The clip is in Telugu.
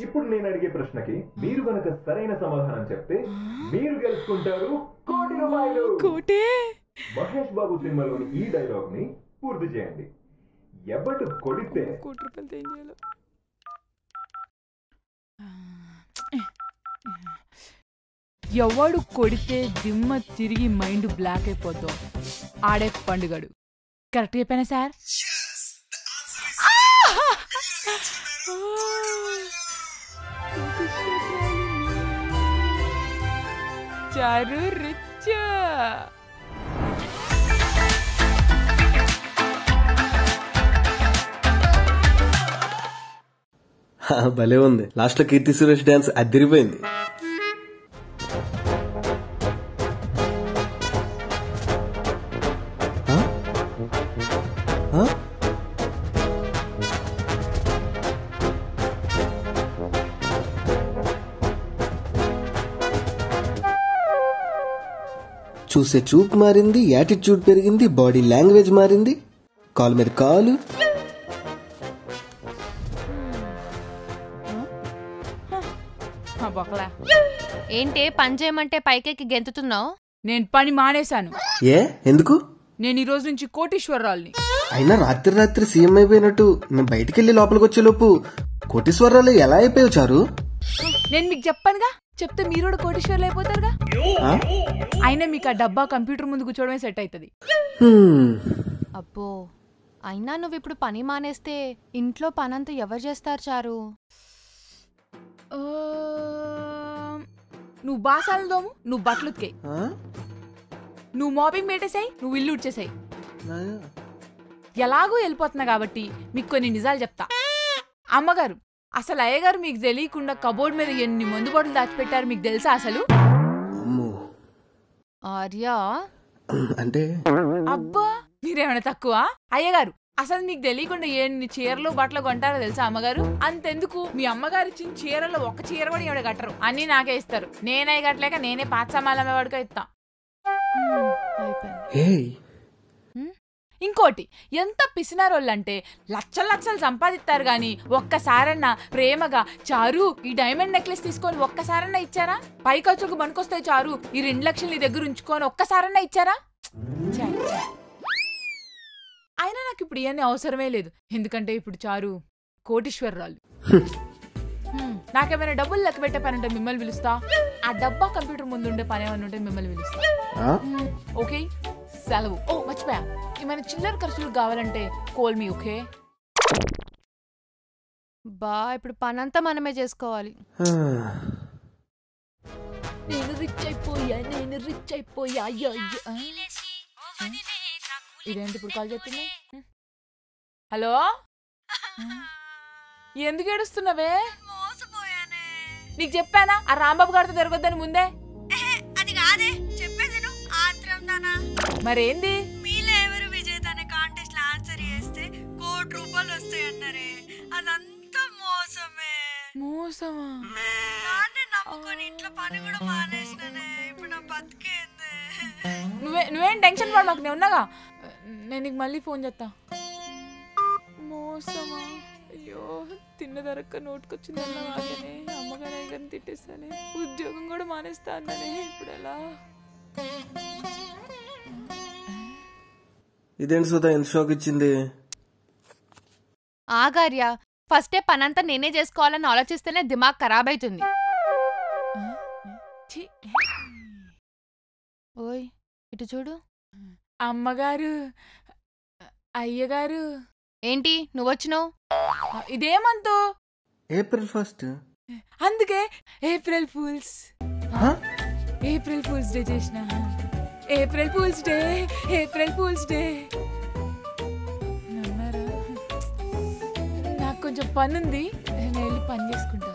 ఇప్పుడు నేను అడిగే ప్రశ్నకి మీరు గనక సరైన సమాధానం చెప్తే మీరు గెలుచుకుంటారు ₹1,00,00,000. మహేష్ బాబు సినిమాలోని ఈ డైలాగ్ ని పూర్తి చేయండి. ఎవడు కొడితే ఎవడు కొడితే దిమ్మ తిరిగి మైండ్ బ్లాక్ అయిపోతాం ఆడే పండుగడు. కరెక్ట్ చెప్పానా సార్? చారు రిచ్. భలే ఉంది. లాస్ట్ లో కీర్తి సురేష్ డాన్స్ అదిరిపోయింది. చూసే చూపు మారింది, యాటిట్యూడ్ పెరిగింది, బాడీ లాంగ్వేజ్ మారింది, కాలు మీద కాలు. ఏంటే పని చేయమంటే పైకెక్కి గెంతుతున్నావు? నేను పని మానేశాను. ఏ ఎందుకు? నేను ఈ రోజు నుంచి కోటీశ్వరరాల్ని. అయినా రాత్రి సీఎం అయిపోయినట్టు మేము బయటికెళ్లి లోపలికి వచ్చేలోపు కోటీశ్వరరాలు ఎలా అయిపోయావు చారు? నేను మీకు చెప్పానుగా, చెప్తే మీరు కూడా కోటీశ్వర్లు అయిపోతారుగా. అయినా మీకు ఆ డబ్బా కంప్యూటర్ ముందు కూర్చోవడమే సెట్ అవుతుంది. అబ్బో, అయినా నువ్వు ఇప్పుడు పని మానేస్తే ఇంట్లో పనంతా ఎవరు చేస్తారు చారు? నువ్వు బాసాలు దోము, నువ్వు బట్టలు ఉతికేయి, నువ్వు మాపింగ్ పెట్టేసాయి, నువ్వు ఇల్లు ఉడ్చేసాయి. ఎలాగూ వెళ్ళిపోతున్నా కాబట్టి మీకు కొన్ని నిజాలు చెప్తా. అమ్మగారు, అసలు అయ్యగారు మీకు తెలియకుండా కబోర్డ్ మీద ఎన్ని మందు బాటలు దాచిపెట్టారు మీకు తెలుసా అసలు? ఆర్యా అంటే అబ్బా మీరేమైనా తక్కువ? అయ్యగారు, అసలు మీకు తెలియకుండా ఎన్ని చీరలు బట్టలు కొంటారో తెలుసా అమ్మగారు? అంతెందుకు, మీ అమ్మగారు ఇచ్చిన చీరలో ఒక చీర కూడా ఎవడ కట్టరు, అన్ని నాకే ఇస్తారు. నేనే కట్టలేక నేనే పాత సామాన్ల వాడికి ఇస్తా. ఇంకోటి, ఎంత పిసినారోళ్ళంటే లక్షలు లక్షలు సంపాదిస్తారు గాని ఒక్కసారన్నా ప్రేమగా చారు ఈ డైమండ్ నెక్లెస్ తీసుకొని ఒక్కసారన్నా ఇచ్చారా? పై ఖర్చుకు పనికొస్తాయి చారు, ఈ 2 లక్షలు నీ దగ్గర ఉంచుకొని ఒక్కసారన్నా ఇచ్చారా? అయినా నాకు ఇప్పుడు ఇవన్నీ అవసరమే లేదు, ఎందుకంటే ఇప్పుడు చారు కోటీశ్వరరాలు. నాకేమైనా డబ్బులు లెక్క పెట్టే పని ఉంటే మిమ్మల్ని పిలుస్తా, ఆ డబ్బా కంప్యూటర్ ముందు ఉండే పని ఏమైనా ఉంటే మిమ్మల్ని పిలుస్తా. ఓకే, సెలవు. ఓ మర్చిపోయా, ఏమైనా చిల్లర ఖర్చులు కావాలంటే కోల్ మీ. ఓకే బా, ఇప్పుడు పనంతా మనమే చేసుకోవాలి. నేను రిచ్ అయిపోయా, నేను రిచ్ అయిపోయా. ఇదేంటి ఇప్పుడు కాల్ చెప్తుంది? హలో, ఎందుకు ఏడుస్తున్నావే? నీకు చెప్పానా ఆ రాంబాబు గారితో తిరగొద్దని ముందే? మరేంది? మీలో ఎవరు విజేత అనే కాంటెస్ట్ లో ఆన్సర్ చేస్తే ₹1,00,00,000 వస్తాయన్నారే, అదంతా మోసమే. మోసమా? నాన్నే నమ్ముకొని ఇంట్లో పని కూడా మానేసిననే, ఇప్పుడు నా బతికేంది? నువ్వేం టెన్షన్ పడమాకు, నేను ఉన్నాగా. నేను నీకు మళ్ళీ ఫోన్ చేస్తా. మోసమా? అయ్యో, తిన్న ధరక్క నోటుకొచ్చింది అలాగనే. అమ్మగారు అయ్యగారిని తిట్టేస్తానే, ఉద్యోగం కూడా మానేస్తా అన్నానే, ఇప్పుడు ఎలా? ఇదేంటి సుధా ఎంత షాక్ ఇచ్చింది? ఆగార్యా, ఫస్టే పనంతా నేనే చేసుకోవాలని ఆలోచిస్తేనే దిమాగ్ ఖరాబ్ అవుతుంది. ఓయ్ ఇటు చూడు. అమ్మగారు, అయ్యగారు. ఏంటి నువ్వొచ్చినావు? ఇదేమంతు? ఏప్రిల్ 1. అందుకే ఏప్రిల్ ఫూల్స్ డే చేసిన. April fools day, April fools day. నమ్మారా? నాకు కొంచెం పని ఉంది, నేను వెళ్ళి పని చేసుకుంటా.